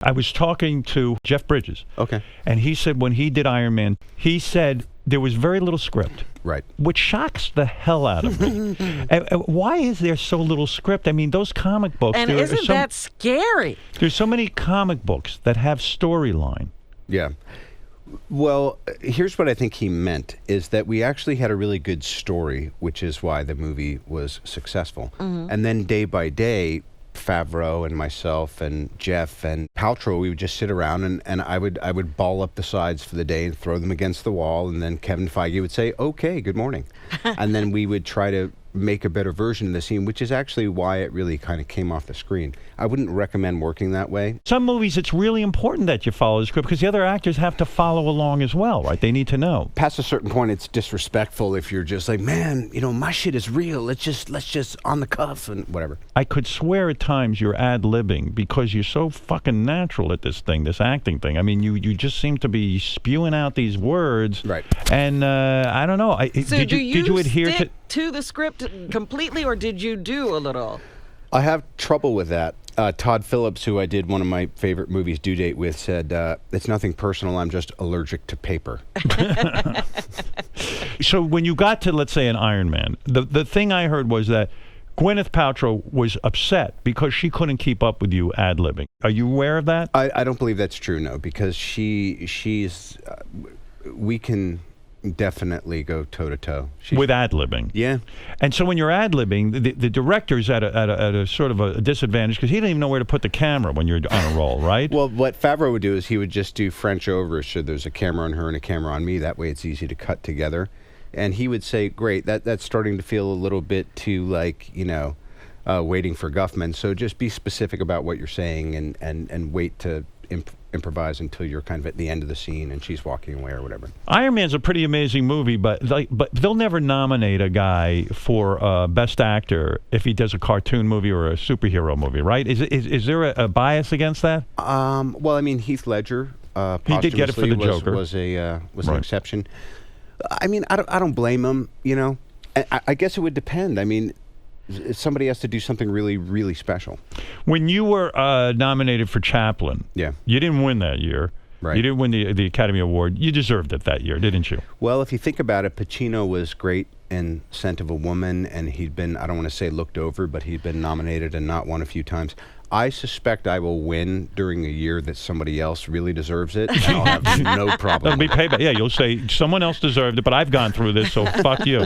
I was talking to Jeff Bridges. Okay. And he said when he did Iron Man, he said there was very little script. Right. Which shocks the hell out of me. Why is there so little script? I mean, those comic books. And isn't that scary? There's so many comic books that have storyline. Yeah. Well, here's what I think he meant, is that we actually had a really good story, which is why the movie was successful. And then day by day, Favreau and myself and Jeff and Paltrow, we would just sit around and I would ball up the sides for the day and throw them against the wall, and then Kevin Feige would say, okay, good morning. And then we would try to make a better version of the scene, which is actually why it really kind of came off the screen. I wouldn't recommend working that way. Some movies, it's really important that you follow the script because the other actors have to follow along as well, right? They need to know. Past a certain point, it's disrespectful if you're just like, man, my shit is real. Let's just on the cuff and whatever. I could swear at times you're ad-libbing because you're so fucking natural at this thing, this acting thing. I mean, you just seem to be spewing out these words. Right. And I don't know. So did you adhere to the script completely, or did you do a little? I have trouble with that. Todd Phillips, who I did one of my favorite movies, Due Date, with, said, it's nothing personal, I'm just allergic to paper. So when you got to, let's say, an Iron Man, the thing I heard was that Gwyneth Paltrow was upset because she couldn't keep up with you ad-libbing. Are you aware of that? I don't believe that's true, no, because she's... we can definitely go toe-to-toe. With ad-libbing. Yeah. And so when you're ad-libbing, the director's at a sort of a disadvantage because he didn't even know where to put the camera when you're on a roll, right? Well, what Favreau would do is he would just do French over, so there's a camera on her and a camera on me. That way it's easy to cut together. And he would say, great, that's starting to feel a little bit too like, waiting for Guffman. So just be specific about what you're saying and wait to improvise until you're kind of at the end of the scene and she's walking away or whatever. Iron Man's a pretty amazing movie, but they'll never nominate a guy for Best Actor if he does a cartoon movie or a superhero movie, right? Is there a bias against that? Well, I mean, Heath Ledger he did get it for the Joker. Was an exception. I mean, I don't blame him, I guess it would depend. I mean, somebody has to do something really, really special. When you were nominated for Chaplin, yeah, you didn't win that year. Right. You didn't win the Academy Award. You deserved it that year, didn't you? Well, if you think about it, Pacino was great in Scent of a Woman, and he'd been, I don't want to say looked over, but he'd been nominated and not won a few times. I suspect I will win during a year that somebody else really deserves it, and I'll have no problem. That'll be payback. Yeah, you'll say, someone else deserved it, but I've gone through this, so fuck you.